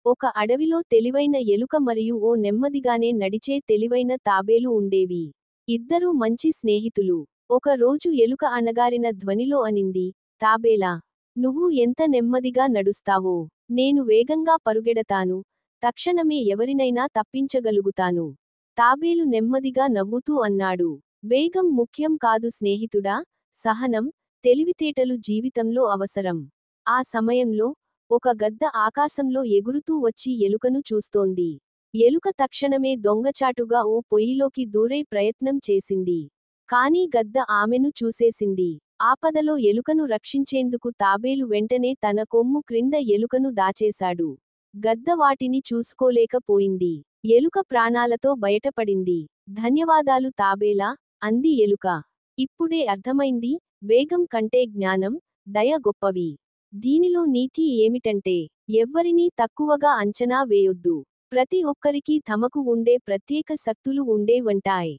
ఒక అడవిలో తెలివైన ఎలుక మరియు ఓ నెమ్మదిగానే నడిచే తెలివైన తాబేలు ఉండేవి. ఇద్దరూ మంచి స్నేహితులు. ఒక రోజు ఎలుక అణగారిన ధ్వనిలో అనింది, తాబేలా, నువ్వు ఎంత నెమ్మదిగా నడుస్తావో. నేను వేగంగా పరుగెడతాను, తక్షణమే ఎవరినైనా తప్పించగలుగుతాను. తాబేలు నెమ్మదిగా నవ్వుతూ అన్నాడు. వేగం ముఖ్యం కాదు స్నేహితుడా, సహనం, తెలివితేటలు జీవితంలో అవసరం. ఆ సమయంలో ఒక గద్ద ఆకాశంలో ఎగురుతూ వచ్చి ఎలుకను చూస్తోంది. ఎలుక తక్షణమే దొంగచాటుగా ఓ పొయ్యిలోకి దూరే ప్రయత్నం చేసింది. కానీ గద్ద ఆమెను చూసేసింది. ఆపదలో ఎలుకను రక్షించేందుకు తాబేలు వెంటనే తన కొమ్ము క్రింద ఎలుకను దాచేశాడు. గద్ద వాటిని చూసుకోలేకపోయింది. ఎలుక ప్రాణాలతో బయటపడింది. ధన్యవాదాలు తాబేలా, అంది ఎలుక. ఇప్పుడే అర్థమైంది, వేగం కంటే జ్ఞానం, దయ గొప్పవి. దీనిలో నీతి ఏమిటంటే, ఎవ్వరినీ తక్కువగా అంచనా వేయొద్దు. ప్రతి ఒక్కరికీ తమకు ఉండే ప్రత్యేక శక్తులు ఉండేవంటాయ్.